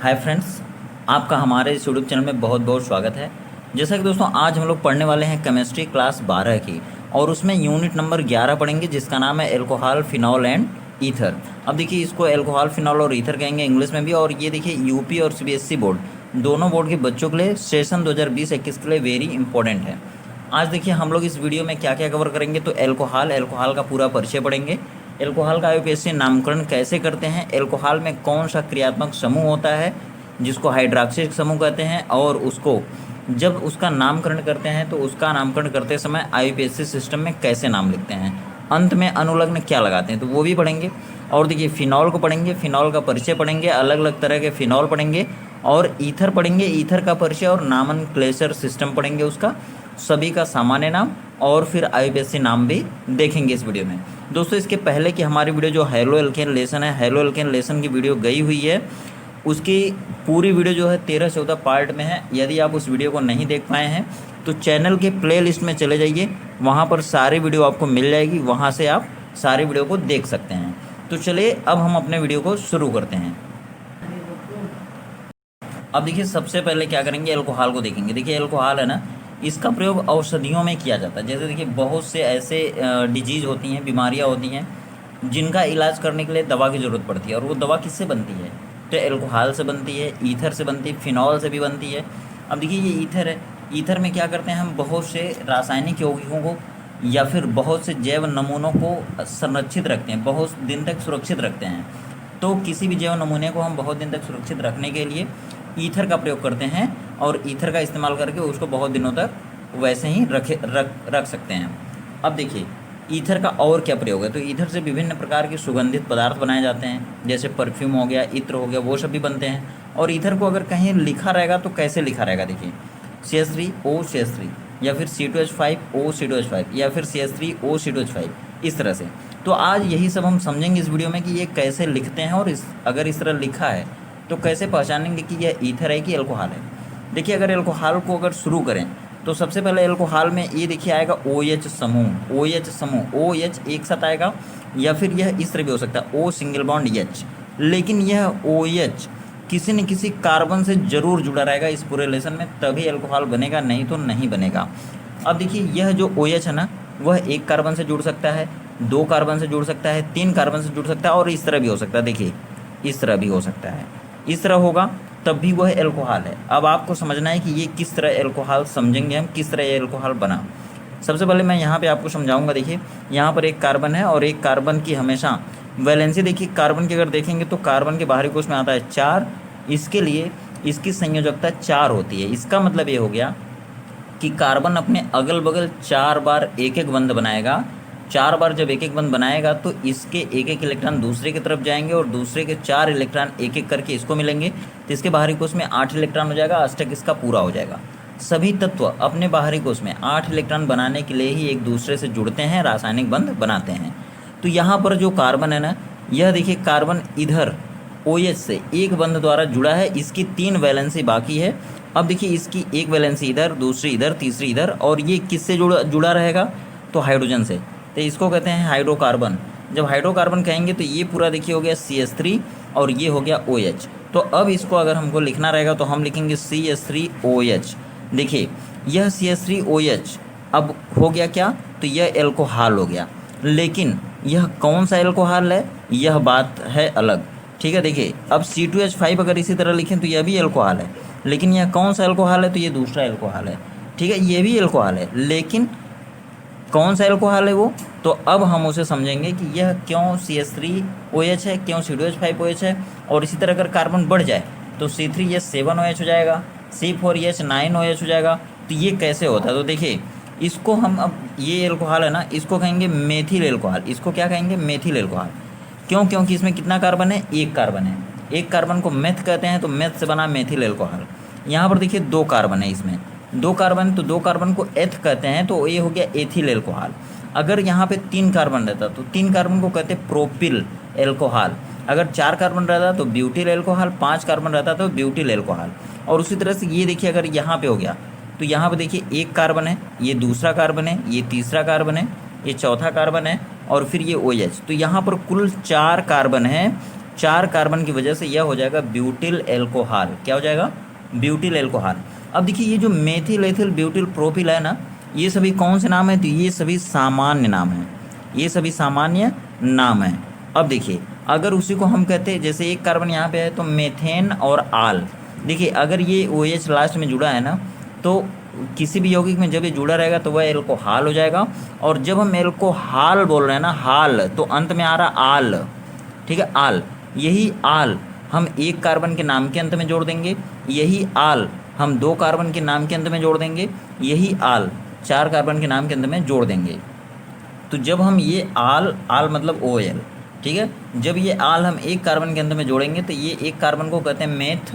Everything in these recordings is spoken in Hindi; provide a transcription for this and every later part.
हाय फ्रेंड्स, आपका हमारे इस यूट्यूब चैनल में बहुत बहुत स्वागत है। जैसा कि दोस्तों आज हम लोग पढ़ने वाले हैं केमिस्ट्री क्लास 12 की, और उसमें यूनिट नंबर 11 पढ़ेंगे जिसका नाम है एल्कोहल, फिनॉल एंड ईथर। अब देखिए, इसको एल्कोहल, फिनॉल और ईथर कहेंगे इंग्लिश में भी। और ये देखिए, यूपी और सीबीएसई बोर्ड दोनों बोर्ड के बच्चों के लिए सेशन 2020-21 के लिए वेरी इंपॉर्टेंट है। आज देखिए हम लोग इस वीडियो में क्या क्या कवर करेंगे। तो एल्कोहल का पूरा परिचय पढ़ेंगे। एल्कोहल का आईयूपीएसी नामकरण कैसे करते हैं, एल्कोहल में कौन सा क्रियात्मक समूह होता है जिसको हाइड्रॉक्सिल समूह कहते हैं, और उसको जब उसका नामकरण करते हैं तो उसका नामकरण करते समय आईयूपीएसी सिस्टम में कैसे नाम लिखते हैं, अंत में अनुलग्न क्या लगाते हैं, तो वो भी पढ़ेंगे। और देखिए फिनॉल को पढ़ेंगे, फिनॉल का परिचय पढ़ेंगे, अलग अलग तरह के फिनॉल पढ़ेंगे। और ईथर पढ़ेंगे, ईथर का परिचय और नामनक्लेचर सिस्टम पढ़ेंगे, उसका सभी का सामान्य नाम, और फिर आईयूपीएसी नाम भी देखेंगे इस वीडियो में। दोस्तों इसके पहले की हमारी वीडियो जो हेलो एल्केन लेसन है, हेलो एल्केन लेसन की वीडियो गई हुई है, उसकी पूरी वीडियो जो है 13-14 पार्ट में है। यदि आप उस वीडियो को नहीं देख पाए हैं तो चैनल के प्लेलिस्ट में चले जाइए, वहाँ पर सारी वीडियो आपको मिल जाएगी, वहाँ से आप सारी वीडियो को देख सकते हैं। तो चलिए अब हम अपने वीडियो को शुरू करते हैं। अब देखिए सबसे पहले क्या करेंगे, एल्कोहल को देखेंगे। देखिए एल्कोहल है ना, इसका प्रयोग औषधियों में किया जाता है। जैसे देखिए बहुत से ऐसे डिजीज़ होती हैं, बीमारियाँ होती हैं जिनका इलाज करने के लिए दवा की ज़रूरत पड़ती है। और वो दवा किससे बनती है, तो एल्कोहल से बनती है, ईथर से बनती है, फिनॉल से भी बनती है। अब देखिए ये ईथर है, ईथर में क्या करते हैं हम, बहुत से रासायनिक यौगिकों को या फिर बहुत से जैव नमूनों को संरक्षित रखते हैं, बहुत दिन तक सुरक्षित रखते हैं। तो किसी भी जैव नमूने को हम बहुत दिन तक सुरक्षित रखने के लिए ईथर का प्रयोग करते हैं, और ईथर का इस्तेमाल करके उसको बहुत दिनों तक वैसे ही रख सकते हैं। अब देखिए ईथर का और क्या प्रयोग है, तो ईथर से विभिन्न प्रकार के सुगंधित पदार्थ बनाए जाते हैं, जैसे परफ्यूम हो गया, इत्र हो गया, वो सब भी बनते हैं। और ईथर को अगर कहीं लिखा रहेगा तो कैसे लिखा रहेगा, देखिए CH3O या फिर C2H5O या फिर CH3O, इस तरह से। तो आज यही सब हम समझेंगे इस वीडियो में कि ये कैसे लिखते हैं, और अगर इस तरह लिखा है तो कैसे पहचानेंगे कि यह ईथर है कि एल्कोहल है। देखिए अगर एल्कोहल को अगर शुरू करें तो सबसे पहले एल्कोहल में ये देखिए आएगा OH समूह, OH एक साथ आएगा, या फिर यह इस तरह भी हो सकता है O सिंगल बॉन्ड H। लेकिन यह OH किसी न किसी कार्बन से जरूर जुड़ा रहेगा इस पूरे रिलेशन में, तभी एल्कोहल बनेगा, नहीं तो नहीं बनेगा। अब देखिए यह जो OH है ना, वह एक कार्बन से जुड़ सकता है, 2 कार्बन से जुड़ सकता है, 3 कार्बन से जुड़ सकता है, और इस तरह भी हो सकता है। देखिए इस तरह भी हो सकता है, इस तरह होगा तब भी वह एल्कोहल है। अब आपको समझना है कि ये किस तरह एल्कोहल, समझेंगे हम किस तरह एल्कोहल बना। सबसे पहले मैं यहाँ पे आपको समझाऊंगा। देखिए यहाँ पर एक कार्बन है, और एक कार्बन की हमेशा वैलेंसी, देखिए कार्बन की अगर देखेंगे तो कार्बन के बाहरी कोश में आता है 4, इसके लिए इसकी संयोजकता 4 होती है। इसका मतलब ये हो गया कि कार्बन अपने अगल बगल 4 बार एक एक बंध बनाएगा। 4 बार जब एक एक बंध बनाएगा तो इसके एक एक इलेक्ट्रॉन दूसरे की तरफ जाएंगे, और दूसरे के 4 इलेक्ट्रॉन एक एक करके इसको मिलेंगे, तो इसके बाहरी कोश में 8 इलेक्ट्रॉन हो जाएगा, अष्टक इसका पूरा हो जाएगा। सभी तत्व अपने बाहरी कोश में 8 इलेक्ट्रॉन बनाने के लिए ही एक दूसरे से जुड़ते हैं, रासायनिक बंध बनाते हैं। तो यहाँ पर जो कार्बन है ना, यह देखिए कार्बन इधर OH से एक बंध द्वारा जुड़ा है, इसकी 3 वैलेंसी बाकी है। अब देखिए इसकी एक वैलेंसी इधर, दूसरी इधर, तीसरी इधर, और ये किससे जुड़ा रहेगा, तो हाइड्रोजन से, तो इसको कहते हैं हाइड्रोकार्बन। जब हाइड्रोकार्बन कहेंगे तो ये पूरा देखिए हो गया CH3, और ये हो गया OH। तो अब इसको अगर हमको लिखना रहेगा तो हम लिखेंगे CH3OH। देखिए यह CH3OH अब हो गया क्या, तो यह एल्कोहल हो गया। लेकिन यह कौन सा एल्कोहल है, यह बात है अलग, ठीक है। देखिए अब C2H5 अगर इसी तरह लिखें तो यह भी एल्कोहल है, लेकिन यह कौन सा एल्कोहल है, तो ये दूसरा एल्कोहल है, ठीक है। ये भी एल्कोहल है, लेकिन कौन सा एल्कोहल है वो, तो अब हम उसे समझेंगे कि यह क्यों CH3OH है, क्यों C2H5OH है। और इसी तरह अगर कार्बन बढ़ जाए तो C3H7OH हो जाएगा, C4H9OH हो जाएगा। तो ये कैसे होता है, तो देखिए इसको हम, अब ये एल्कोहल है ना, इसको कहेंगे मेथिल एल्कोहल। इसको क्या कहेंगे, मेथिल एल्कोहल। क्यों, क्योंकि इसमें कितना कार्बन है, एक कार्बन है। एक कार्बन को मेथ कहते हैं, तो मेथ से बना मेथिल एल्कोहल। यहाँ पर देखिए 2 कार्बन है, इसमें 2 कार्बन, तो 2 कार्बन को एथ कहते हैं, तो ये हो गया एथिल एल्कोहल। अगर यहाँ पे 3 कार्बन रहता तो 3 कार्बन को कहते हैं प्रोपिल एल्कोहल। अगर 4 कार्बन रहता तो ब्यूटिल एल्कोहल, 5 कार्बन रहता तो ब्यूटिल एल्कोहल। और उसी तरह से ये देखिए अगर यहाँ पे हो गया तो यहाँ पे देखिए एक कार्बन है, ये दूसरा कार्बन है, ये तीसरा कार्बन है, ये चौथा कार्बन है, और फिर ये OH। तो यहाँ पर कुल 4 कार्बन है, 4 कार्बन की वजह से यह हो जाएगा ब्यूटिल एल्कोहल। क्या हो जाएगा? Butyl alcohol. अब देखिए ये जो मेथिल एथिल ब्यूटिल प्रोपिल है ना, ये सभी कौन से नाम है? तो ये सभी सामान्य नाम हैं, ये सभी सामान्य नाम हैं। अब देखिए अगर उसी को हम कहते हैं, जैसे एक कार्बन यहाँ पे है तो मेथेन और आल, देखिए अगर ये OH लास्ट में जुड़ा है ना, तो किसी भी यौगिक में जब ये जुड़ा रहेगा तो वह एल्कोहल हो जाएगा। और जब हम एल्कोहल बोल रहे हैं ना, हाल, तो अंत में आ रहा आल, ठीक है, आल। यही आल हम एक कार्बन के नाम के अंत में जोड़ देंगे, यही आल हम 2 कार्बन के नाम के अंत में जोड़ देंगे, यही आल 4 कार्बन के नाम के अंत में जोड़ देंगे। तो जब हम ये आल, आल मतलब OL, ठीक है, जब ये आल हम एक कार्बन के अंत में जोड़ेंगे तो ये एक कार्बन को कहते हैं मेथ,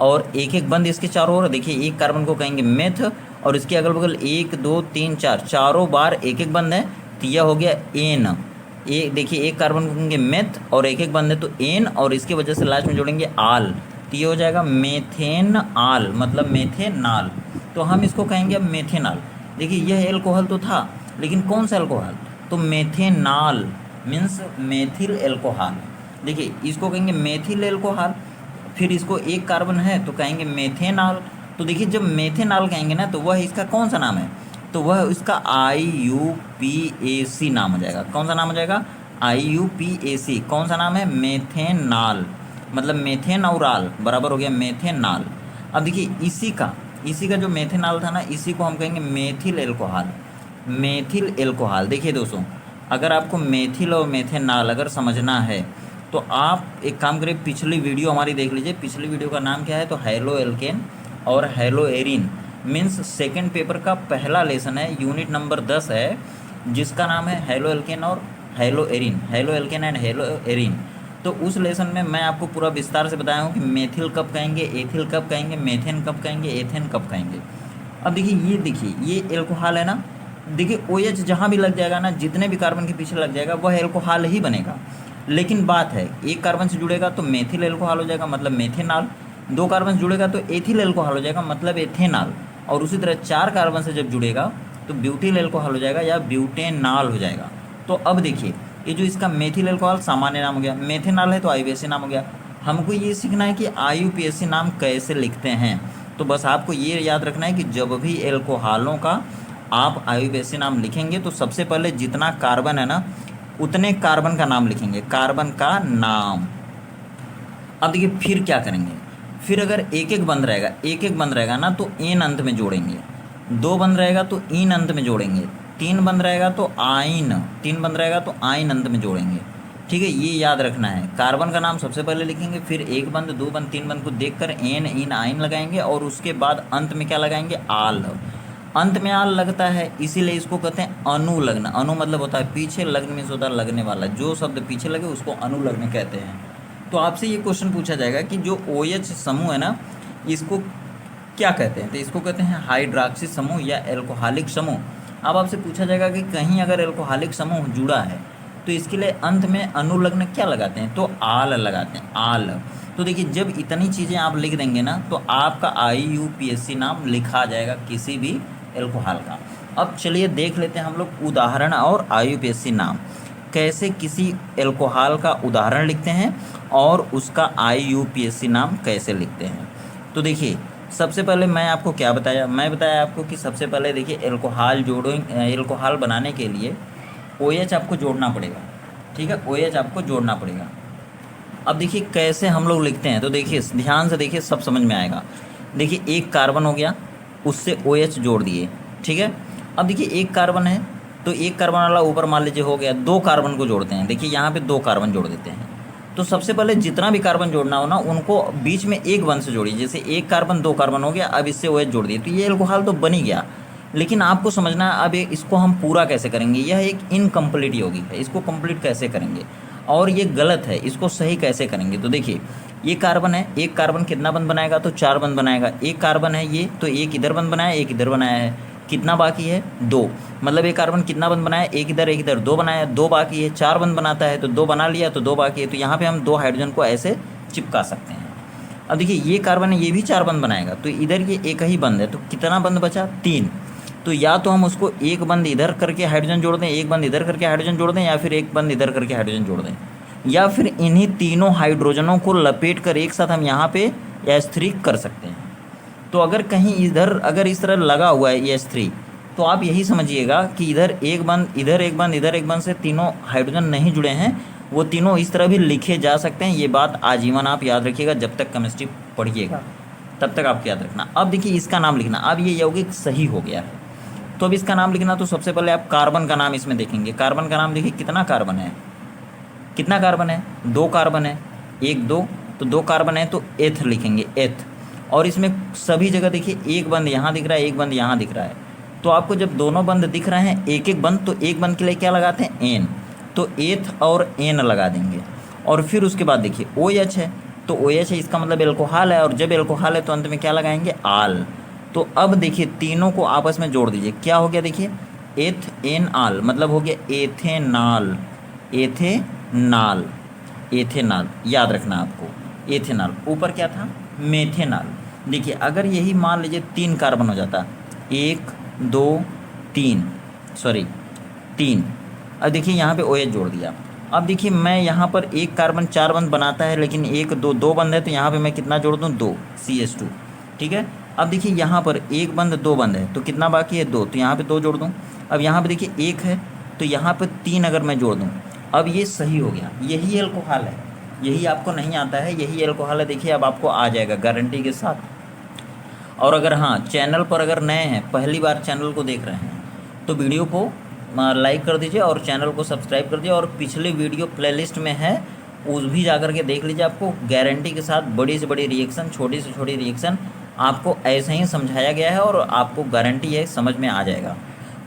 और एक एक बंद इसके चारों ओर, देखिए एक कार्बन को कहेंगे मेथ, और इसके अगल बगल 1 2 3 4 चारों बार एक एक बंद है, तो यह हो गया एन। एक देखिए एक कार्बन को कहेंगे मेथ और एक एक बंद है तो एन, और इसके वजह से लास्ट में जोड़ेंगे आल, तो ये हो जाएगा मेथेन आल, मतलब मेथेनाल। तो हम इसको कहेंगे अब मेथेनाल। देखिए यह एल्कोहल तो था, लेकिन कौन सा एल्कोहल? तो मेथेनाल मीन्स मेथिल एल्कोहल। देखिए इसको कहेंगे मेथिल एल्कोहल, फिर इसको एक कार्बन है तो कहेंगे मेथेनाल। तो देखिए जब मेथेनाल कहेंगे ना, तो वह इसका कौन सा नाम है? तो वह इसका IUPAC नाम हो जाएगा। कौन सा नाम हो जाएगा? IUPAC। कौन सा नाम है? मेथेनाल, मतलब मेथेन और आल बराबर हो गया मेथेनाल। अब देखिए इसी का जो मेथेनाल था ना, इसी को हम कहेंगे मेथिल एल्कोहल, मेथिल एल्कोहल। देखिए दोस्तों, अगर आपको मेथिल और मेथेनाल अगर समझना है तो आप एक काम करिए, पिछली वीडियो हमारी देख लीजिए। पिछली वीडियो का नाम क्या है? तो हैलो एल्केन और haloarene, means second paper का पहला लेसन है, यूनिट नंबर 10 है, जिसका नाम है हैलो एल्केन और haloarene, haloalkane and haloarene. तो उस लेसन में मैं आपको पूरा विस्तार से बताया हूँ कि मेथिल कब कहेंगे, एथिल कब कहेंगे, मेथेन कब कहेंगे, एथेन कब कहेंगे। अब देखिए ये एल्कोहल है ना, देखिए OH जहाँ भी लग जाएगा ना, जितने भी कार्बन के पीछे लग जाएगा वह एल्कोहल ही बनेगा। लेकिन बात है, एक कार्बन से जुड़ेगा तो मेथिल एल्कोहल हो जाएगा, मतलब मेथेनाल। 2 कार्बन से जुड़ेगा तो एथिल एल्कोहल हो जाएगा, मतलब एथेनाल। और उसी तरह 4 कार्बन से जब जुड़ेगा तो ब्यूटिल एल्कोहल हो जाएगा या ब्यूटेनाल हो जाएगा। तो अब देखिए ये जो इसका मेथिल एल्कोहल सामान्य नाम हो गया, मेथेनाल है तो IUPAC नाम हो गया। हमको ये सीखना है कि IUPAC नाम कैसे लिखते हैं। तो बस आपको ये याद रखना है कि जब भी एल्कोहलों का आप IUPAC नाम लिखेंगे तो सबसे पहले जितना कार्बन है ना, उतने कार्बन का नाम लिखेंगे, कार्बन का नाम। अब देखिए फिर क्या करेंगे, फिर अगर एक एक बंद रहेगा ना तो एन अंत में जोड़ेंगे, 2 बंद रहेगा तो इन अंत में जोड़ेंगे, 3 बंद रहेगा तो आइन, 3 बंद रहेगा तो आइन अंत में जोड़ेंगे। ठीक है, ये याद रखना है। कार्बन का नाम सबसे पहले लिखेंगे, फिर एक बंद, 2 बंद, 3 बंद को देखकर एन इन आइन लगाएंगे, और उसके बाद अंत में क्या लगाएंगे? आल। अंत में आल लगता है, इसीलिए इसको कहते हैं अनुलग्न। अनु मतलब होता है पीछे, लग्न में होता है लगने वाला, जो शब्द पीछे लगे उसको अनुलग्न कहते हैं। तो आपसे ये क्वेश्चन पूछा जाएगा कि जो OH समूह है ना, इसको क्या कहते हैं? तो इसको कहते हैं हाइड्रॉक्सी समूह या एल्कोहलिक समूह। अब आपसे पूछा जाएगा कि कहीं अगर एल्कोहलिक समूह जुड़ा है तो इसके लिए अंत में अनुलग्न क्या लगाते हैं? तो आल लगाते हैं, आल। तो देखिए जब इतनी चीज़ें आप लिख देंगे ना, तो आपका IUPAC नाम लिखा जाएगा किसी भी एल्कोहल का। अब चलिए देख लेते हैं हम लोग उदाहरण और IUPAC नाम कैसे किसी एल्कोहल का उदाहरण लिखते हैं और उसका IUPAC नाम कैसे लिखते हैं। तो देखिए सबसे पहले मैं आपको क्या बताया, मैं बताया आपको कि सबसे पहले देखिए एल्कोहल बनाने के लिए OH आपको जोड़ना पड़ेगा। ठीक है, OH आपको जोड़ना पड़ेगा। अब देखिए कैसे हम लोग लिखते हैं, तो देखिए ध्यान से देखिए, सब समझ में आएगा। देखिए एक कार्बन हो गया, उससे OH जोड़ दिए। ठीक है, अब देखिए एक कार्बन है तो एक कार्बन वाला ऊपर मान लीजिए हो गया, 2 कार्बन को जोड़ते हैं। देखिए यहाँ पे 2 कार्बन जोड़ देते हैं। तो सबसे पहले जितना भी कार्बन जोड़ना हो ना, उनको बीच में एक बंद से जोड़िए। जैसे एक कार्बन 2 कार्बन हो गया, अब इससे OH जोड़ दिए, तो ये एल्कोहल तो बन ही गया। लेकिन आपको समझना है अब इसको हम पूरा कैसे करेंगे। यह एक इनकम्प्लीट यौगिक है, इसको कंप्लीट कैसे करेंगे, और ये गलत है, इसको सही कैसे करेंगे। तो देखिए ये कार्बन है, एक कार्बन कितना बंद बनाएगा? तो 4 बंद बनाएगा। एक कार्बन है ये, तो एक इधर बंद बनाया, एक इधर बनाया है। कितना बाकी है? 2। मतलब एक कार्बन कितना बंद बनाया? एक इधर 2 बनाया, 2 बाकी है। 4 बंद बनाता है तो 2 बना लिया, तो 2 बाकी है। तो यहाँ पे हम 2 हाइड्रोजन को ऐसे चिपका सकते हैं। अब देखिए ये कार्बन है, ये भी 4 बंद बनाएगा, तो इधर ये एक ही बंद है, तो कितना बंद बचा? 3। तो या तो हम उसको एक बंद इधर करके हाइड्रोजन जोड़ दें, एक बंद इधर करके हाइड्रोजन जोड़ दें, या फिर एक बंद इधर करके हाइड्रोजन जोड़ दें। या फिर इन्हीं तीनों हाइड्रोजनों को लपेट कर एक साथ हम यहाँ पे H3 कर सकते हैं। तो अगर कहीं इधर अगर इस तरह लगा हुआ है H3, तो आप यही समझिएगा कि इधर एक बंद, इधर एक बंद, इधर एक बंद से तीनों हाइड्रोजन नहीं जुड़े हैं, वो तीनों इस तरह भी लिखे जा सकते हैं। ये बात आजीवन आप याद रखिएगा, जब तक केमिस्ट्री पढ़िएगा तब तक आपको याद रखना। अब देखिए इसका नाम लिखना, अब ये यौगिक सही हो गया है, तो अब इसका नाम लिखना। तो सबसे पहले आप कार्बन का नाम इसमें देखेंगे। कार्बन का नाम देखिए, कितना कार्बन है, कितना कार्बन है, 2 कार्बन है, 1 2, तो 2 कार्बन है तो एथ लिखेंगे, एथ। और इसमें सभी जगह देखिए एक बंद यहाँ दिख रहा है, एक बंद यहाँ दिख रहा है। तो आपको जब दोनों बंद दिख रहे हैं एक एक बंद, तो एक बंद के लिए क्या लगाते हैं, एन, तो एथ और एन लगा देंगे। और फिर उसके बाद देखिए OH है, तो OH है, इसका मतलब एल्कोहल है, और जब एल्कोहल है तो अंत में क्या लगाएंगे, आल। तो अब देखिए तीनों को आपस में जोड़ दीजिए, क्या हो गया देखिए, एथ एन आल, मतलब हो गया एथेनाल, एथेनाल, एथेनाल, याद रखना आपको, एथेनाल। ऊपर क्या था, मेथेनाल। देखिए अगर यही मान लीजिए 3 कार्बन हो जाता, 1 2 3, सॉरी 3। अब देखिए यहाँ पे OH जोड़ दिया। अब देखिए मैं यहाँ पर एक कार्बन 4 बंद बनाता है, लेकिन 1 2 2 बंद है, तो यहाँ पे मैं कितना जोड़ दूँ, 2 CH2, ठीक है। अब देखिए यहाँ पर एक बंद 2 बंद है, तो कितना बाकी है, 2, तो यहाँ पे 2 जोड़ दूँ। अब यहाँ पे देखिए 1 है, तो यहाँ पे 3 अगर मैं जोड़ दूँ, अब ये सही हो गया, यही एल्कोहल है। यही आपको नहीं आता है, यही एल्कोहल है। देखिए अब आपको आ जाएगा गारंटी के साथ। और अगर हाँ चैनल पर अगर नए हैं, पहली बार चैनल को देख रहे हैं, तो वीडियो को लाइक कर दीजिए और चैनल को सब्सक्राइब कर दीजिए। और पिछले वीडियो प्लेलिस्ट में है, उस भी जा कर के देख लीजिए। आपको गारंटी के साथ बड़ी से बड़ी रिएक्शन, छोटी से छोटी रिएक्शन आपको ऐसे ही समझाया गया है, और आपको गारंटी है समझ में आ जाएगा।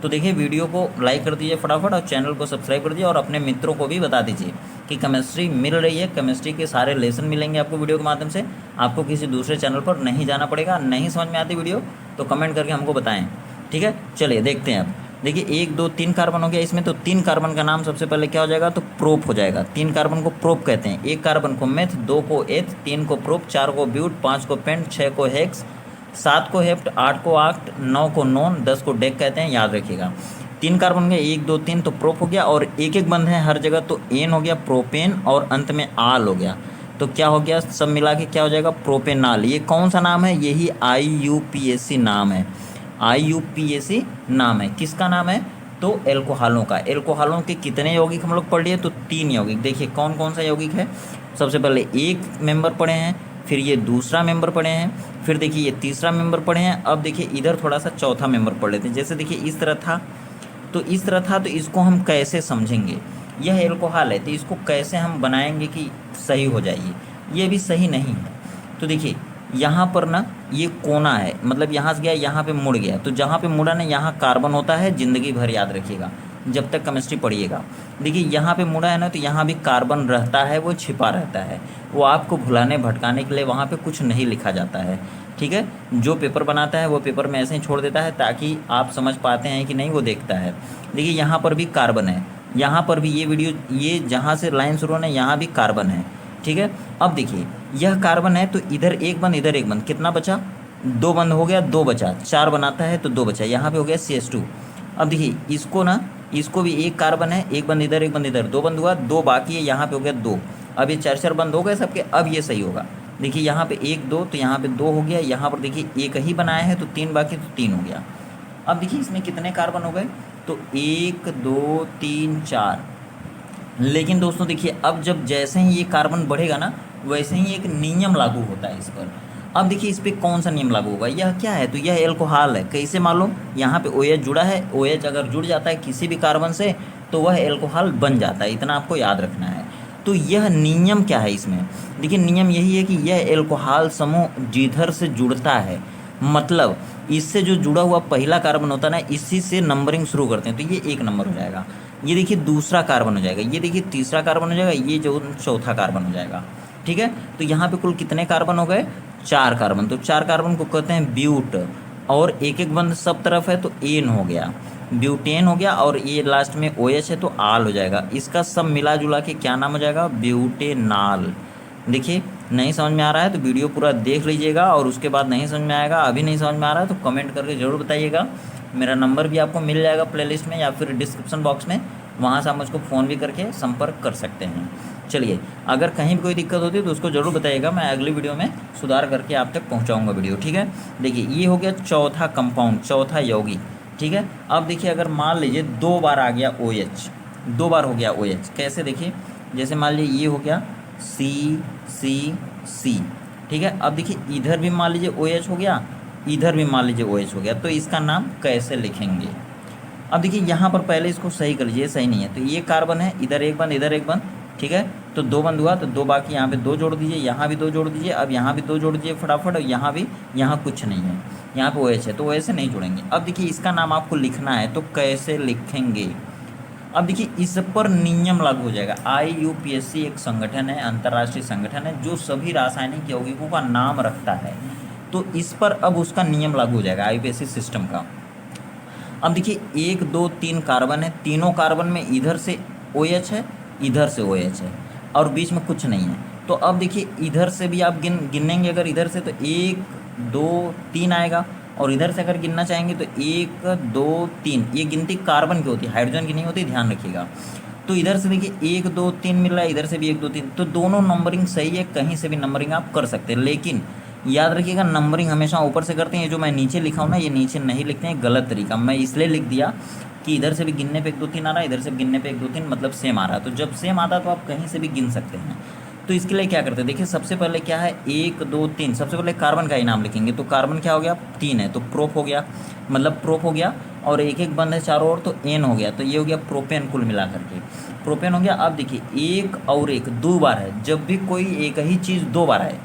तो देखिए वीडियो को लाइक कर दीजिए फटाफट, और चैनल को सब्सक्राइब कर दीजिए, और अपने मित्रों को भी बता दीजिए कि केमिस्ट्री मिल रही है। केमिस्ट्री के सारे लेसन मिलेंगे आपको वीडियो के माध्यम से। आपको किसी दूसरे चैनल पर नहीं जाना पड़ेगा। नहीं समझ में आती वीडियो तो कमेंट करके हमको बताएं, ठीक है। चलिए देखते हैं अब। देखिए 1 2 3 कार्बन हो गया इसमें, तो 3 कार्बन का नाम सबसे पहले क्या हो जाएगा, तो प्रोप हो जाएगा। 3 कार्बन को प्रोप कहते हैं। 1 कार्बन को मेथ, 2 को एथ, 3 को प्रोप, 4 को ब्यूट, 5 को पेंट, 6 को हेक्स, 7 को हेप्ट, 8 को आक्ट, 9 को नॉन, 10 को डेक कहते हैं, याद रखिएगा। 3 कार्बन के 1 2 3 तो प्रोप हो गया, और एक एक बंद है हर जगह, तो एन हो गया प्रोपेन, और अंत में आल हो गया। तो क्या हो गया, सब मिला के क्या हो जाएगा, प्रोपेनाल। ये कौन सा नाम है, यही IUPAC नाम है। IUPAC नाम है, किसका नाम है, तो एल्कोहलों का। एल्कोहलों के कितने यौगिक हम लोग पढ़ लिए, तो 3 यौगिक। देखिए कौन कौन सा यौगिक है, सबसे पहले एक मेंबर पढ़े हैं, फिर ये दूसरा मेंबर पढ़े हैं, फिर देखिए ये तीसरा मेंबर पढ़े हैं। अब देखिए इधर थोड़ा सा चौथा मेंबर पढ़ लेते हैं। जैसे देखिए इस तरह था, तो इस तरह था, तो इसको हम कैसे समझेंगे, यह एल्कोहल है, तो इसको कैसे हम बनाएंगे कि सही हो जाए, ये भी सही नहीं है। तो देखिए यहाँ पर ना ये कोना है, मतलब यहाँ से गया यहाँ पे मुड़ गया, तो जहाँ पे मुड़ा ना यहाँ कार्बन होता है, ज़िंदगी भर याद रखिएगा जब तक केमिस्ट्री पढ़िएगा। देखिए यहाँ पे मुड़ा है ना, तो यहाँ भी कार्बन रहता है, वो छिपा रहता है, वो आपको भुलाने भटकाने के लिए वहाँ पे कुछ नहीं लिखा जाता है, ठीक है। जो पेपर बनाता है वो पेपर में ऐसे ही छोड़ देता है, ताकि आप समझ पाते हैं कि नहीं, वो देखता है। देखिए यहाँ पर भी कार्बन है, यहाँ पर भी ये वीडियो, ये जहाँ से लाइन शुरू होना है यहाँ भी कार्बन है, ठीक है। अब देखिए यह कार्बन है, तो इधर एक बंद, इधर एक बंद, कितना बचा, 2 बंद हो गया, 2 बचा, 4 बनाता है तो 2 बचा, यहाँ पे हो गया CH2। अब देखिए इसको ना, इसको भी एक कार्बन है, एक बंद इधर, एक बंद इधर, 2 बंद हुआ, 2 बाकी है, यहाँ पे हो गया 2। अब ये 4 4 बंद हो गए सबके, अब ये सही होगा। देखिए यहाँ पे 1 2, तो यहाँ पे 2 हो गया, यहाँ पर देखिए एक ही बनाया है, तो 3 बाकी, तो 3 हो गया। अब देखिए इसमें कितने कार्बन हो गए, तो 1 2 3 4। लेकिन दोस्तों देखिए अब जब जैसे ही ये कार्बन बढ़ेगा ना, वैसे ही एक नियम लागू होता है इस पर। अब देखिए इस पर कौन सा नियम लागू होगा, यह क्या है, तो यह एल्कोहल है। कैसे मालूम, यहाँ पे OH जुड़ा है, OH अगर जुड़ जाता है किसी भी कार्बन से तो वह एल्कोहल बन जाता है, इतना आपको याद रखना है। तो यह नियम क्या है इसमें, देखिए नियम यही है कि यह एल्कोहल समूह जिधर से जुड़ता है, मतलब इससे जो जुड़ा हुआ पहला कार्बन होता है ना, इसी से नंबरिंग शुरू करते हैं, तो ये 1 नंबर हो जाएगा। ये देखिए दूसरा कार्बन हो जाएगा, ये देखिए तीसरा कार्बन हो जाएगा, ये जो चौथा कार्बन हो जाएगा, ठीक है। तो यहाँ पे कुल कितने कार्बन हो गए, 4 कार्बन। तो 4 कार्बन को कहते हैं ब्यूट, और एक एक बंद सब तरफ है, तो एन हो गया, ब्यूटेन हो गया, और ये लास्ट में OH है, तो आल हो जाएगा। इसका सब मिला जुला के क्या नाम हो जाएगा, ब्यूटेनाल। देखिए नहीं समझ में आ रहा है तो वीडियो पूरा देख लीजिएगा, और उसके बाद नहीं समझ में आएगा, अभी नहीं समझ में आ रहा है तो कमेंट करके ज़रूर बताइएगा। मेरा नंबर भी आपको मिल जाएगा प्लेलिस्ट में या फिर डिस्क्रिप्शन बॉक्स में, वहाँ से आप मुझको फ़ोन भी करके संपर्क कर सकते हैं। चलिए, अगर कहीं भी कोई दिक्कत होती है तो उसको ज़रूर बताइएगा, मैं अगली वीडियो में सुधार करके आप तक पहुंचाऊंगा वीडियो, ठीक है। देखिए ये हो गया चौथा कंपाउंड, चौथा यौगिक, ठीक है। अब देखिए अगर मान लीजिए 2 बार आ गया OH, 2 बार हो गया OH, कैसे देखिए, जैसे मान लीजिए ये हो गया C, ठीक है। अब देखिए इधर भी मान लीजिए OH हो गया, इधर भी मान लीजिए OH हो गया, तो इसका नाम कैसे लिखेंगे। अब देखिए यहाँ पर पहले इसको सही कर लीजिए, सही नहीं है तो ये कार्बन है, इधर एक बंद इधर एक बंद, ठीक है। तो 2 बंद हुआ तो 2 बाकी, यहाँ पे 2 जोड़ दीजिए, यहाँ भी 2 जोड़ दीजिए, अब यहाँ भी 2 जोड़ दीजिए फटाफट, और यहाँ भी, यहाँ कुछ नहीं है, यहाँ पे OH है तो OH से नहीं जोड़ेंगे। अब देखिए इसका नाम आपको लिखना है तो कैसे लिखेंगे। अब देखिए इस पर नियम लागू हो जाएगा। IUPAC एक संगठन है, अंतर्राष्ट्रीय संगठन है जो सभी रासायनिक यौगिकों का नाम रखता है, तो इस पर अब उसका नियम लागू हो जाएगा IUPAC सिस्टम का। अब देखिए 1 2 3 कार्बन है, तीनों कार्बन में इधर से OH है, इधर से OH है, और बीच में कुछ नहीं है। तो अब देखिए इधर से भी आप गिनेंगे अगर इधर से तो 1 2 3 आएगा, और इधर से अगर गिनना चाहेंगे तो 1 2 3, ये गिनती कार्बन की होती है, हाइड्रोजन की नहीं होती, ध्यान रखिएगा। तो इधर से देखिए 1 2 3 मिल रहा है, इधर से भी 1 2 3, तो दोनों नंबरिंग सही है, कहीं से भी नंबरिंग आप कर सकते हैं। लेकिन याद रखिएगा नंबरिंग हमेशा ऊपर से करते हैं, जो मैं नीचे लिखा हूँ ना ये नीचे नहीं लिखते हैं, गलत तरीका। मैं इसलिए लिख दिया कि इधर से भी गिनने पे 1 2 3 आ रहा है, इधर से भी गिनने पे 1 2 3 मतलब सेम आ रहा है, तो जब सेम आता है तो आप कहीं से भी गिन सकते हैं। तो इसके लिए क्या करते हैं, देखिए सबसे पहले क्या है 1 2 3, सबसे पहले कार्बन का ही नाम लिखेंगे। तो कार्बन क्या हो गया 3 है तो प्रोप हो गया, मतलब प्रोप हो गया, और एक एक बंद है चारों ओर तो एन हो गया, तो ये हो गया प्रोपेन, कुल मिला करके प्रोपेन हो गया। अब देखिए 1 और 1 2 बार है, जब भी कोई एक ही चीज़ 2 बार आए,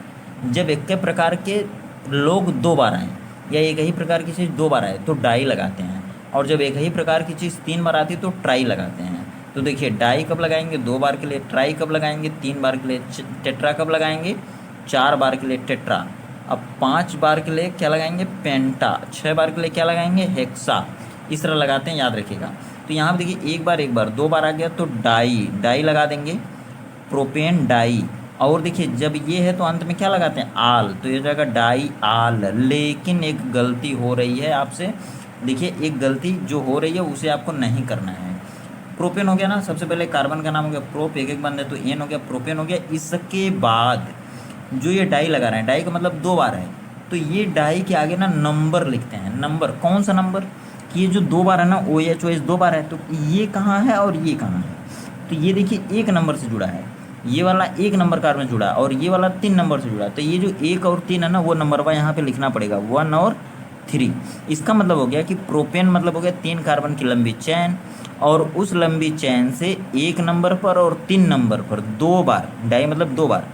जब एक के प्रकार के लोग 2 बार आए या एक ही प्रकार की चीज़ 2 बार आए तो डाई लगाते हैं, और जब एक ही प्रकार की चीज़ 3 बार आती है तो ट्राई लगाते हैं। तो देखिए डाई कब लगाएंगे 2 बार के लिए, ट्राई कब लगाएंगे 3 बार के लिए, टेट्रा कब लगाएंगे 4 बार के लिए टेट्रा, अब 5 बार के लिए क्या लगाएंगे पेंटा, 6 बार के लिए क्या लगाएंगे हेक्सा, इस तरह लगाते हैं, याद रखिएगा। तो यहाँ पे देखिए एक बार 2 बार आ गया तो डाई लगा देंगे, प्रोपेन डाई। और देखिए जब ये है तो अंत में क्या लगाते हैं आल, तो ये हो जाएगा डाई आल। लेकिन एक गलती हो रही है आपसे, देखिए एक गलती जो हो रही है उसे आपको नहीं करना है। प्रोपेन हो गया ना, सबसे पहले कार्बन का नाम हो गया प्रोप, एक एक बंद है तो एन हो गया, प्रोपेन हो गया। इसके बाद जो ये डाई लगा रहे हैं, डाई का मतलब 2 बार है, तो ये डाई के आगे ना नंबर लिखते हैं। नंबर कौन सा नंबर, कि ये जो 2 बार है ना OH 2 बार है, तो ये कहाँ है और ये कहाँ है, तो ये देखिए 1 नंबर से जुड़ा है, ये वाला 1 नंबर कार्बन जुड़ा है, और ये वाला 3 नंबर से जुड़ा है, तो ये जो 1 और 3 है ना वो नंबर वाला यहाँ पे लिखना पड़ेगा 1 और 3। इसका मतलब हो गया कि प्रोपेन मतलब हो गया 3 कार्बन की लंबी चैन, और उस लंबी चैन से 1 नंबर पर और 3 नंबर पर 2 बार, डाई मतलब 2 बार,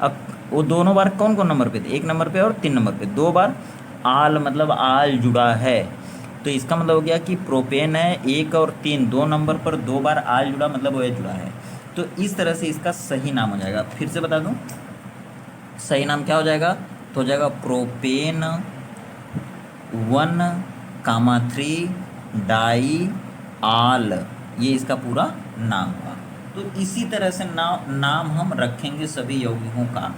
अब वो दोनों बार कौन कौन नंबर पे थे, 1 नंबर पे और 3 नंबर पे 2 बार आल मतलब आल जुड़ा है। तो इसका मतलब हो गया कि प्रोपेन है 1 और 3 2 नंबर पर 2 बार आल जुड़ा मतलब OH जुड़ा है। तो इस तरह से इसका सही नाम हो जाएगा, फिर से बता दूं सही नाम क्या हो जाएगा, तो हो जाएगा प्रोपेन 1,3 डाई आल, ये इसका पूरा नाम हुआ। तो इसी तरह से नाम हम रखेंगे सभी यौगिकों का।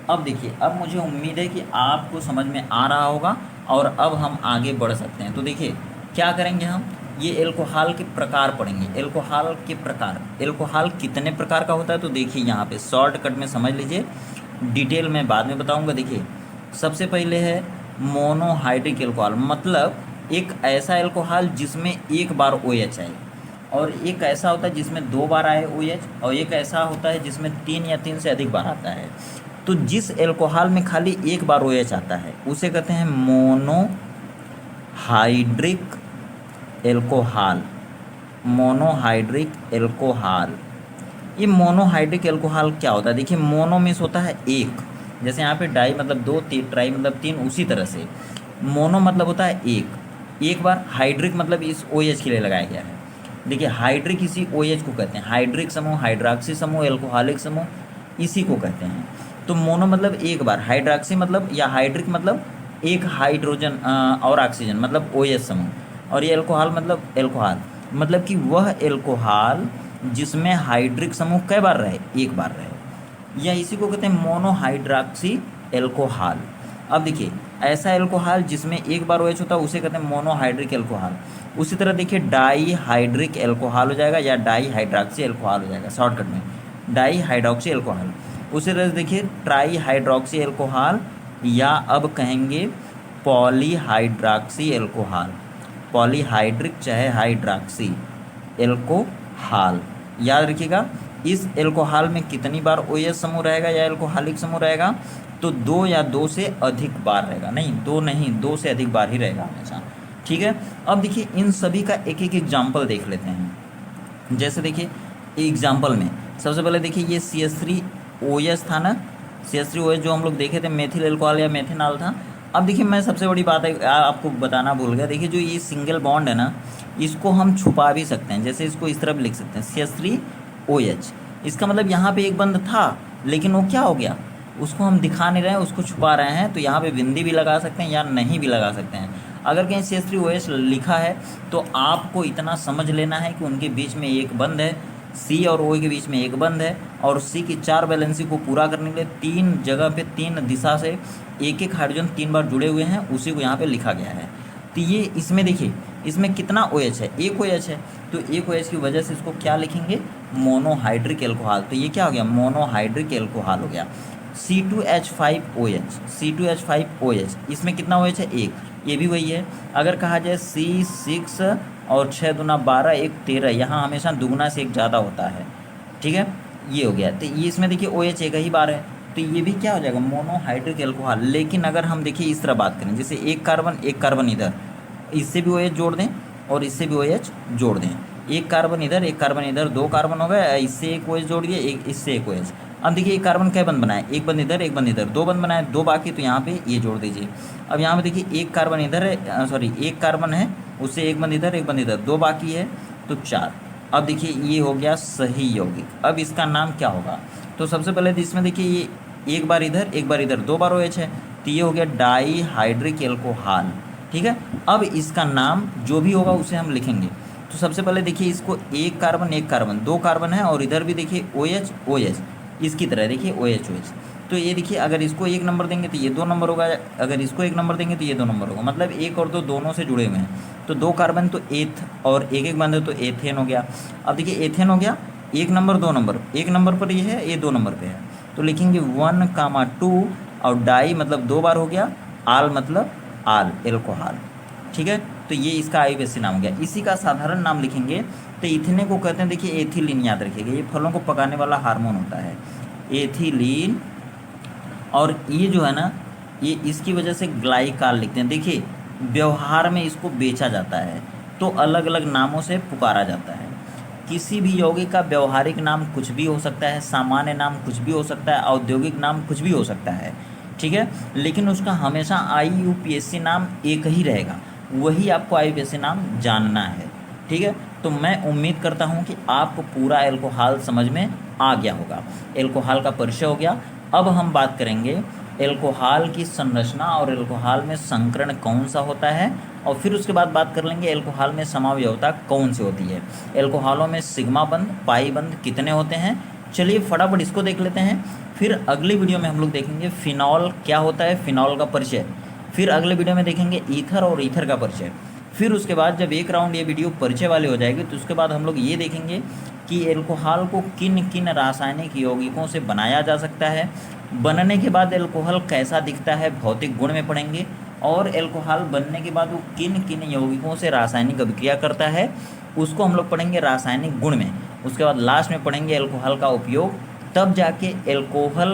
अब देखिए, अब मुझे उम्मीद है कि आपको समझ में आ रहा होगा, और अब हम आगे बढ़ सकते हैं। तो देखिए क्या करेंगे, हम ये एल्कोहल के प्रकार पढ़ेंगे। एल्कोहल के प्रकार, एल्कोहल कितने प्रकार का होता है, तो देखिए यहाँ पे शॉर्टकट में समझ लीजिए, डिटेल में बाद में बताऊँगा। देखिए सबसे पहले है मोनोहाइड्रिक एल्कोहल, मतलब एक ऐसा एल्कोहल जिसमें 1 बार OH आए, और एक ऐसा होता है जिसमें 2 बार आए OH, और एक ऐसा होता है जिसमें 3 या 3 से अधिक बार आता है। तो जिस एल्कोहल में खाली 1 बार OH आता है उसे कहते हैं मोनोहाइड्रिक एल्कोहल। मोनोहाइड्रिक एल्कोहल, ये मोनोहाइड्रिक एल्कोहल क्या होता है, देखिए मोनो मीन्स होता है 1, जैसे यहाँ पे डाई मतलब 2, ट्राई मतलब 3, उसी तरह से मोनो मतलब होता है 1 बार, हाइड्रिक मतलब इस OH के लिए लगाया गया है। देखिए हाइड्रिक इसी OH को कहते हैं, हाइड्रिक समूह, हाइड्रॉक्सी समूह, एल्कोहलिक समूह, इसी को कहते हैं। तो मोनो मतलब 1 बार, हाइड्रॉक्सी मतलब या हाइड्रिक मतलब 1 हाइड्रोजन और ऑक्सीजन मतलब OH समूह, और ये एल्कोहल मतलब एल्कोहल मतलब कि वह एल्कोहल जिसमें हाइड्रिक समूह कई बार रहे, 1 बार रहे, या इसी को कहते हैं मोनोहाइड्रॉक्सी एल्कोहल। अब देखिए ऐसा एल्कोहल जिसमें 1 बार OH होता है उसे कहते हैं मोनोहाइड्रिक एल्कोहल। उसी तरह देखिए डाई हाइड्रिक एल्कोहल हो जाएगा या डाई हाइड्रॉक्सी एल्कोहल हो जाएगा शॉर्टकट में। Di hydroxy alcohol. उसी तरह से देखिए ट्राई हाइड्रोक्सी एल्कोहल या अब कहेंगे पॉलीहाइड्रॉक्सी एल्कोहल, पॉलीहाइड्रिक चाहे हाइड्रॉक्सी एल्कोहल। याद रखिएगा इस एल्कोहल में कितनी बार OH समूह रहेगा या एल्कोहलिक समूह रहेगा, तो 2 या 2 से अधिक बार रहेगा, नहीं 2 नहीं 2 से अधिक बार ही रहेगा हमेशा। ठीक है, अब देखिए इन सभी का एक एक एग्जाम्पल देख लेते हैं। जैसे देखिए एग्जाम्पल में सबसे पहले देखिए ये CH3OH था ना, CH3OH जो हम लोग देखे थे मेथिल एल्कोहल या मेथेनॉल था। अब देखिए मैं सबसे बड़ी बात है आपको बताना भूल गया, देखिए जो ये सिंगल बॉन्ड है ना इसको हम छुपा भी सकते हैं, जैसे इसको इस तरह भी लिख सकते हैं CH3OH। इसका मतलब यहाँ पे एक बंद था लेकिन वो क्या हो गया, उसको हम दिखा नहीं रहे हैं, उसको छुपा रहे हैं, तो यहाँ पे बिंदी भी लगा सकते हैं या नहीं भी लगा सकते हैं। अगर कहीं CH3OH लिखा है तो आपको इतना समझ लेना है कि उनके बीच में एक बंद है, C और O के बीच में एक बंद है, और C की 4 वैलेंसी को पूरा करने के लिए 3 जगह पे 3 दिशा से एक एक हाइड्रोजन 3 बार जुड़े हुए हैं, उसी को यहाँ पे लिखा गया है। तो ये इसमें देखिए इसमें कितना OH है, एक OH है, तो एक OH की वजह से इसको क्या लिखेंगे, मोनोहाइड्रिक एल्कोहल। तो ये क्या हो गया, मोनोहाइड्रिक एल्कोहल हो गया। C2H5OH, C2H5OH इसमें कितना OH है, एक, ये भी वही है। अगर कहा जाए C6 और 6 दूना 12 1 13, यहाँ हमेशा दुगुना से एक ज़्यादा होता है। ठीक है, ये हो गया। तो ये इसमें देखिए OH एक ही बार है, तो ये भी क्या हो जाएगा, मोनोहाइड्रिक एल्कोहल। लेकिन अगर हम देखिए इस तरह बात करें, जैसे एक कार्बन इधर, इससे भी OH जोड़ दें और इससे भी OH जोड़ दें, एक कार्बन इधर एक कार्बन इधर, 2 कार्बन हो गए, इससे एक OH जोड़ दिए, एक इससे एक OH। अब देखिए एक कार्बन कै बंद बनाए, एक बंद इधर एक बंद इधर, 2 बंद बनाए, 2 बाकी, तो यहाँ पे ये जोड़ दीजिए। अब यहाँ पे देखिए एक कार्बन इधर है, सॉरी एक कार्बन है, उससे एक बंद इधर एक बंद इधर, 2 बाकी है, तो 4। अब देखिए ये हो गया सही यौगिक। अब इसका नाम क्या होगा, तो सबसे पहले तो इसमें देखिए ये एक बार इधर 2 बार OH है, तो ये हो गया डाई हाइड्रिक एल्कोहल। ठीक है, अब इसका नाम जो भी होगा उसे हम लिखेंगे। तो सबसे पहले देखिए इसको एक कार्बन 2 कार्बन है, और इधर भी देखिए OH इसकी तरह देखिए OH। तो ये देखिए अगर इसको 1 नंबर देंगे तो ये 2 नंबर होगा, अगर इसको 1 नंबर देंगे तो ये 2 नंबर होगा, मतलब 1 और 2 दोनों से जुड़े हुए हैं। तो 2 कार्बन तो एथ, और एक बंद है तो एथेन हो गया। अब देखिए एथेन हो गया, 1 नंबर 2 नंबर, 1 नंबर पर ये है, ये 2 नंबर पे है, तो लिखेंगे 1, 2, और डाई मतलब 2 बार हो गया, आल मतलब आल एल्कोहल। ठीक है, तो ये इसका IUPAC नाम हो गया। इसी का साधारण नाम लिखेंगे तो इथेने को कहते हैं, देखिए एथिलीन, याद रखिएगा ये फलों को पकाने वाला हार्मोन होता है एथिलीन, और ये जो है ना ये इसकी वजह से ग्लाइकाल लिखते हैं। देखिए व्यवहार में इसको बेचा जाता है तो अलग अलग नामों से पुकारा जाता है। किसी भी यौगिक का व्यवहारिक नाम कुछ भी हो सकता है, सामान्य नाम कुछ भी हो सकता है, औद्योगिक नाम कुछ भी हो सकता है। ठीक है, लेकिन उसका हमेशा IUPAC नाम एक ही रहेगा, वही आपको IUPAC नाम जानना है। ठीक है, तो मैं उम्मीद करता हूँ कि आपको पूरा एल्कोहल समझ में आ गया होगा, एल्कोहल का परिचय हो गया। अब हम बात करेंगे एल्कोहल की संरचना और एल्कोहल में संकरण कौन सा होता है, और फिर उसके बाद बात कर लेंगे एल्कोहल में समावयवता कौन सी होती है, एल्कोहलों में सिग्मा बंध पाई बंध कितने होते हैं। चलिए फटाफट इसको देख लेते हैं, फिर अगली वीडियो में हम लोग देखेंगे फिनॉल क्या होता है, फिनॉल का परिचय, फिर अगले वीडियो में देखेंगे ईथर और ईथर का परिचय। फिर उसके बाद जब एक राउंड ये वीडियो परिचय वाली हो जाएगी तो उसके बाद हम लोग ये देखेंगे कि एल्कोहल को किन किन रासायनिक यौगिकों से बनाया जा सकता है, बनने के बाद एल्कोहल कैसा दिखता है भौतिक गुण में पढ़ेंगे, और एल्कोहल बनने के बाद वो किन किन यौगिकों से रासायनिक अभिक्रिया करता है उसको हम लोग पढ़ेंगे रासायनिक गुण में। उसके बाद लास्ट में पढ़ेंगे एल्कोहल का उपयोग, तब जाके एल्कोहल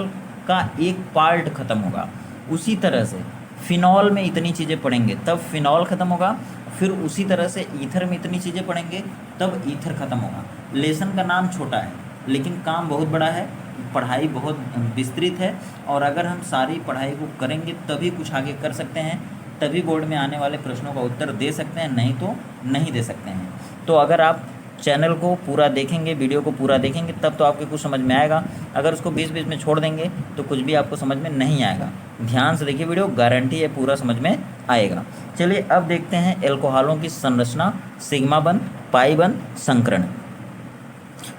का एक पार्ट खत्म होगा। उसी तरह से फिनॉल में इतनी चीज़ें पढ़ेंगे तब फिनॉल खत्म होगा, फिर उसी तरह से ईथर में इतनी चीज़ें पढ़ेंगे तब ईथर खत्म होगा। लेसन का नाम छोटा है लेकिन काम बहुत बड़ा है, पढ़ाई बहुत विस्तृत है, और अगर हम सारी पढ़ाई को करेंगे तभी कुछ आगे कर सकते हैं, तभी बोर्ड में आने वाले प्रश्नों का उत्तर दे सकते हैं, नहीं तो नहीं दे सकते हैं। तो अगर आप चैनल को पूरा देखेंगे, वीडियो को पूरा देखेंगे तब तो आपको कुछ समझ में आएगा, अगर उसको बीच बीच में छोड़ देंगे तो कुछ भी आपको समझ में नहीं आएगा। ध्यान से देखिए वीडियो, गारंटी है पूरा समझ में आएगा। चलिए अब देखते हैं एल्कोहलों की संरचना, सिग्मा बंध पाई बंध संकरण।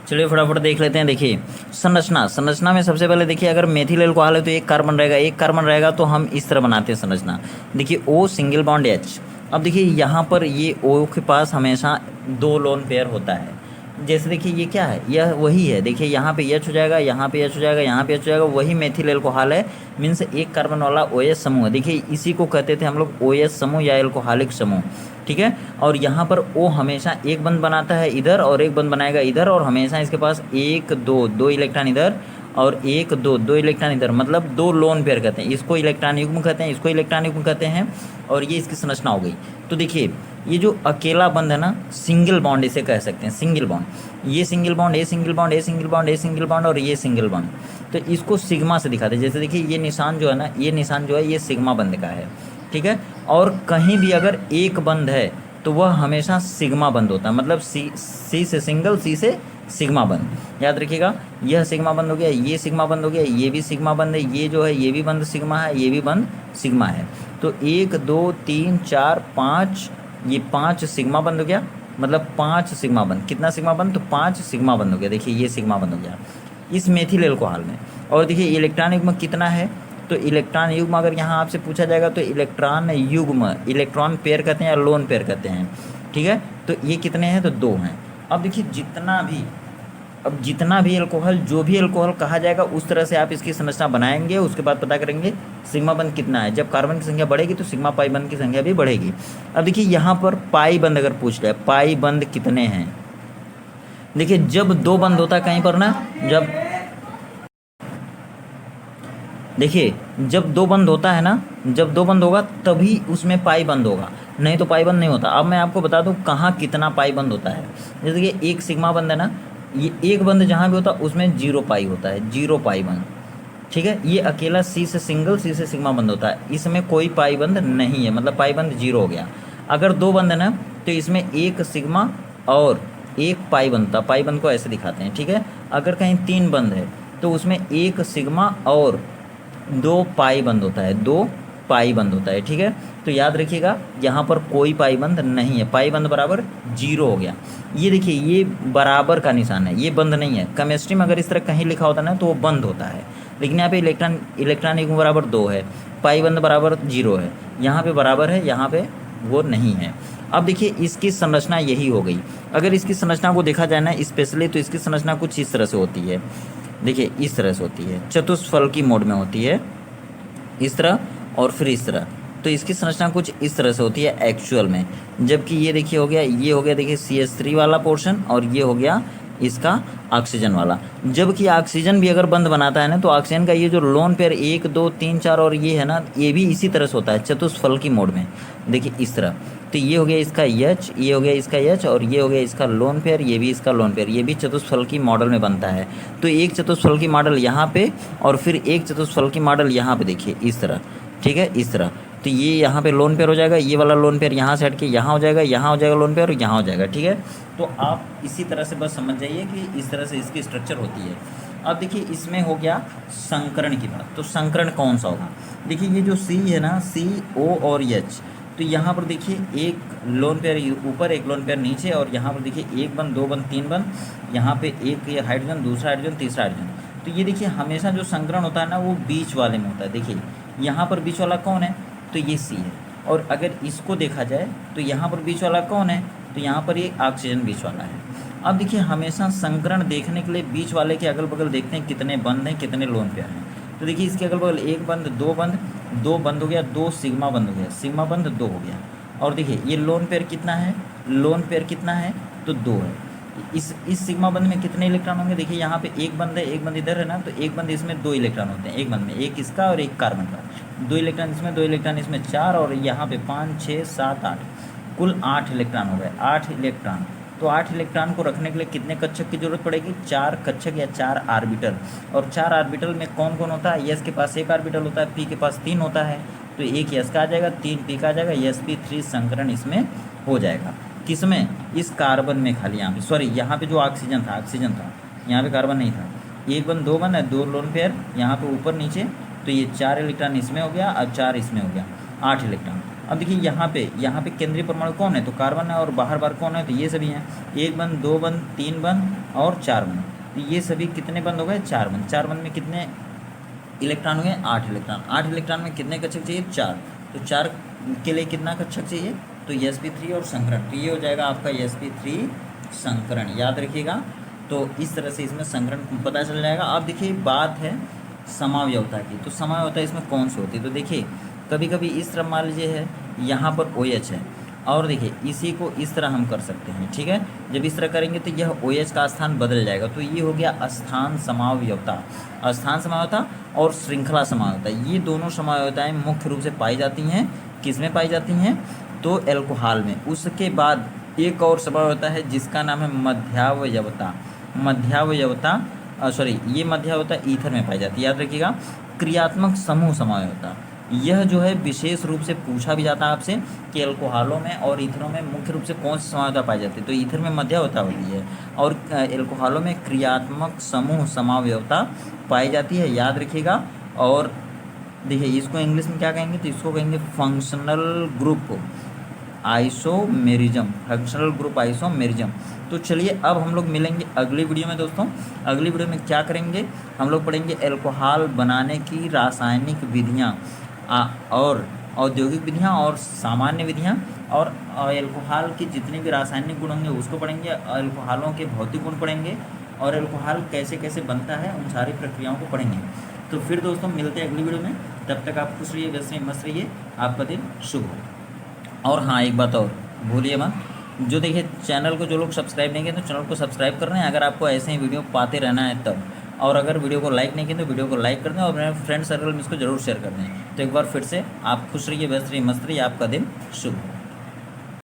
चलिए फटाफट देख लेते हैं। देखिए संरचना में सबसे पहले देखिए अगर मेथिल एल्कोहल है तो एक कार्बन रहेगा तो हम इस तरह बनाते हैं संरचना। देखिए O सिंगल बॉन्ड H। अब देखिए यहाँ पर ये O के पास हमेशा 2 लोन पेयर होता है, जैसे देखिए ये क्या है, यह वही है, देखिए यहाँ पे एच हो जाएगा, यहाँ पे एच हो जाएगा, यहाँ पे एच हो जाएगा, वही मेथिल एल्कोहल है। मीन्स एक कार्बन वाला ओ एच समूह है। देखिए इसी को कहते थे हम लोग ओ एच समूह या एल्कोहलिक समूह, ठीक है। और यहाँ पर ओ हमेशा एक बंद बनाता है इधर और एक बंद बनाएगा इधर, और हमेशा इसके पास एक दो दो इलेक्ट्रॉन इधर और एक दो दो इलेक्ट्रॉन इधर, मतलब दो लोन पेयर कहते हैं। इसको इलेक्ट्रॉन युग्म कहते हैं, इसको इलेक्ट्रॉन युग्म कहते हैं। और ये इसकी संरचना हो गई। तो देखिए ये जो अकेला बंद है ना, सिंगल बॉन्ड इसे कह सकते हैं, सिंगल बॉन्ड। ये सिंगल बॉन्ड, ये सिंगल बॉन्ड, ये सिंगल बॉन्ड, ये सिंगल बॉन्ड और ये सिंगल बॉन्ड। तो इसको सिग्मा से दिखाते हैं। जैसे देखिए ये निशान जो है ना, ये निशान जो है ये सिग्मा बंद का है, ठीक है। और कहीं भी अगर एक बंद है तो वह हमेशा सिग्मा बंद होता है, मतलब सी से सिंगल, सी से सिग्मा बंद। याद रखिएगा, यह सिग्मा बंद हो गया, ये सिग्मा बंद हो गया, ये भी सिग्मा बंद है, ये जो है ये भी बंद सिग्मा है, ये भी बंद सिग्मा है। तो 1 2 3 4 5, ये 5 सिग्मा बंद हो गया, मतलब 5 सिग्मा बंद। कितना सिग्मा बंद? तो 5 सिग्मा बंद हो गया। देखिए ये सिग्मा बंद हो गया इस मेथिल एल्कोहल में। और देखिए इलेक्ट्रॉन युग्म कितना है? तो इलेक्ट्रॉन युग्म अगर यहाँ आपसे पूछा जाएगा तो इलेक्ट्रॉन युग्म, इलेक्ट्रॉन पेयर कहते हैं या लोन पेयर कहते हैं, ठीक है। तो ये कितने हैं? तो 2 हैं। अब देखिए जितना भी अल्कोहल, जो भी अल्कोहल कहा जाएगा उस तरह से आप इसकी संरचना बनाएंगे। उसके बाद पता करेंगे सिग्मा बंद कितना है। जब कार्बन की संख्या बढ़ेगी तो सिग्मा पाई बंद की संख्या भी बढ़ेगी। अब देखिए यहाँ पर पाई बंद अगर पूछ जाए, पाई बंद कितने हैं? देखिए जब 2 बंद होता है कहीं पर ना, देखिए जब 2 बंद होता है ना, जब 2 बंद होगा तभी उसमें पाई बंद होगा, नहीं तो पाई बंद नहीं होता। अब मैं आपको बता दूं कहाँ कितना पाई बंद होता है। जैसे कि एक सिग्मा बंद है ना, ये एक बंद जहाँ भी होता है उसमें 0 पाई होता है, 0 पाई बंद, ठीक है। ये अकेला सी से सिंगल, सी से सिग्मा बंद होता है, इसमें कोई पाई बंद नहीं है, मतलब पाई बंद 0 हो गया। अगर 2 बंद है ना तो इसमें एक सिग्मा और एक पाई बनता, पाई बंद को ऐसे दिखाते हैं, ठीक है। अगर कहीं 3 बंद है तो उसमें एक सिग्मा और 2 पाई बंद होता है, 2 पाई बंद होता है, ठीक है। तो याद रखिएगा यहाँ पर कोई पाई बंद नहीं है, पाई बंद बराबर 0 हो गया। ये देखिए ये बराबर का निशान है, ये बंद नहीं है। केमिस्ट्री में अगर इस तरह कहीं लिखा होता ना तो वो बंद होता है, लेकिन यहाँ पे इलेक्ट्रॉन युग्म बराबर 2 है, पाई बंद बराबर 0 है, यहाँ पे बराबर है, यहाँ पे वो नहीं है। अब देखिए इसकी संरचना यही हो गई। अगर इसकी संरचना को देखा जाए ना स्पेशली, तो इसकी संरचना कुछ इस तरह से होती है। देखिए इस तरह से होती है, चतुष्फलकी मोड में होती है, इस तरह और फिर इस तरह। तो इसकी संरचना कुछ इस तरह से होती है एक्चुअल में। जबकि ये देखिए हो गया, ये हो गया देखिए CH3 वाला पोर्शन, और ये हो गया इसका ऑक्सीजन वाला। जबकि ऑक्सीजन भी अगर बंद बनाता है ना तो ऑक्सीजन का ये जो लोन पेयर 1 2 3 4 और ये है ना, ये भी इसी तरह से होता है चतुष्फलकी मोड में। देखिए इस तरह। तो ये हो गया इसका H, ये हो गया इसका H, और ये हो गया इसका लोन पेयर, ये भी इसका लोन पेयर, ये भी चतुष्फलकी मॉडल में बनता है। तो एक चतुष्फलकी मॉडल यहाँ पे और फिर एक चतुष्फलकी मॉडल यहाँ पे, देखिए इस तरह, ठीक है, इस तरह। तो ये यहाँ पे लोन पेयर हो जाएगा, ये वाला लोन पेयर यहाँ से हट के यहाँ हो जाएगा, यहाँ हो जाएगा लोन पेयर और यहाँ हो जाएगा, ठीक है। तो आप इसी तरह से बस समझ जाइए कि इस तरह से इसकी स्ट्रक्चर होती है। अब देखिए इसमें हो गया संकरण की बात। तो संकरण कौन सा होगा? देखिए ये जो C है ना, CO और H, तो यहाँ पर देखिए एक लोन पेयर ऊपर, एक लोन पेयर नीचे, और यहाँ पर देखिए 1 बंद 2 बंद 3 बंद, यहाँ पे एक ये हाइड्रोजन, दूसरा हाइड्रोजन, तीसरा हाइड्रोजन। तो ये देखिए हमेशा जो संकरण होता है ना वो बीच वाले में होता है। देखिए यहाँ पर बीच वाला कौन है? तो ये C है। और अगर इसको देखा जाए तो यहाँ पर बीच वाला कौन है? तो यहाँ पर ये ऑक्सीजन बीच वाला है। अब देखिए हमेशा संकरण देखने के लिए बीच वाले के अगल बगल देखते हैं कितने बंद हैं, कितने लोन पेयर हैं। तो देखिए इसके अगल बगल 1 बंद 2 बंद, 2 बंद हो गया, 2 सिग्मा बंद हो गया, सिग्मा बंद 2 हो गया। और देखिए ये लोन पेयर कितना है? लोन पेयर कितना है? तो 2 है। इस सिग्मा बंद में कितने इलेक्ट्रॉन होंगे? देखिए यहाँ पे 1 बंद है, 1 बंद इधर है ना, तो 1 बंद इसमें 2 इलेक्ट्रॉन होते हैं, एक बंद में, एक इसका और एक कार्बन का। 2 इलेक्ट्रॉन इसमें, 2 इलेक्ट्रॉन इसमें, 4, और यहाँ पे 5 6 7 8, कुल 8 इलेक्ट्रॉन हो गए, 8 इलेक्ट्रॉन। तो 8 इलेक्ट्रॉन को रखने के लिए कितने कक्षक की जरूरत पड़ेगी? 4 कक्षक या 4 आर्बिटल। और 4 आर्बिटल में कौन कौन होता है? S के पास 1 आर्बिटल होता है, P के पास 3 होता है, तो 1 S का आ जाएगा, 3 P का आ जाएगा, sp3 संकरण इसमें हो जाएगा। किसमें? इस कार्बन में खाली, यहाँ पे सॉरी, यहाँ पे जो ऑक्सीजन था, यहाँ पे कार्बन नहीं था। 1 बंद 2 बंद है, 2 लोन पेयर यहाँ पे ऊपर नीचे, तो ये 4 इलेक्ट्रॉन इसमें हो गया और 4 इसमें हो गया, 8 इलेक्ट्रॉन। अब देखिए यहाँ पे केंद्रीय परमाणु कौन है? तो कार्बन है, और बाहर बाहर कौन है? तो ये सभी हैं, 1 बंद 2 बंद 3 बंद और 4 बंद। तो ये सभी कितने बंद हो गए? 4 बंद। 4 बंद में कितने इलेक्ट्रॉन हुए? 8 इलेक्ट्रॉन। 8 इलेक्ट्रॉन में कितने कक्षक चाहिए? 4। तो 4 के लिए कितना कक्षक चाहिए? तो sp3 और संकरण, तो ये हो जाएगा आपका sp3 संकरण, याद रखिएगा। तो इस तरह से इसमें संकरण पता चल जाएगा। अब देखिए बात है समावयवता की, तो समावयवता इसमें कौन सी होती है, तो देखिए कभी कभी इस तरह मान लीजिए है यहाँ पर OH है, और देखिए इसी को इस तरह हम कर सकते हैं, ठीक है। जब इस तरह करेंगे तो यह OH का स्थान बदल जाएगा, तो ये हो गया स्थान समावयवता। स्थान समावयवता और श्रृंखला समावयवता, ये दोनों समावयवताएं मुख्य रूप से पाई जाती हैं, किस में पाई जाती हैं, तो एल्कोहल में। उसके बाद एक और समावयवता है जिसका नाम है मध्यावयवता। मध्यावयवता सॉरी, ये मध्यावयवता ईथर में पाई जाती है, याद रखिएगा। क्रियात्मक समूह समावयवता, यह जो है विशेष रूप से पूछा भी जाता है आपसे कि एल्कोहलों में और ईथरों में मुख्य रूप से कौन सी समावयवता पाई जाती है, तो ईथर में मध्यावयवता होती है और एल्कोहलों में क्रियात्मक समूह समावयवता पाई जाती है, याद रखिएगा। और देखिए इसको इंग्लिश में क्या कहेंगे, तो इसको कहेंगे functional group isomerism, functional group isomerism. तो चलिए अब हम लोग मिलेंगे अगली वीडियो में दोस्तों। अगली वीडियो में क्या करेंगे, हम लोग पढ़ेंगे एल्कोहल बनाने की रासायनिक विधियाँ और औद्योगिक विधियाँ और सामान्य विधियाँ, और एल्कोहल के जितने भी रासायनिक गुण होंगे उसको पढ़ेंगे, एल्कोहलों के भौतिक गुण पढ़ेंगे, और एल्कोहल कैसे कैसे बनता है उन सारी प्रक्रियाओं को पढ़ेंगे। तो फिर दोस्तों मिलते हैं अगली वीडियो में, तब तक आप खुश रहिए, व्यस्त रहिए, मस्त रहिए, आपका दिन शुभ हो। और हाँ, एक बात और भूलिए मत, जो देखिए चैनल को जो लोग सब्सक्राइब नहीं किए तो चैनल को सब्सक्राइब कर रहे हैं, अगर आपको ऐसे ही वीडियो पाते रहना है तब। और अगर वीडियो को लाइक नहीं किए तो वीडियो को लाइक कर दें और मेरे फ्रेंड सर्कल में इसको जरूर शेयर कर दें। तो एक बार फिर से आप खुश रहिए, व्यस्त रहिए, मस्त रहिए, आपका दिन शुभ हो।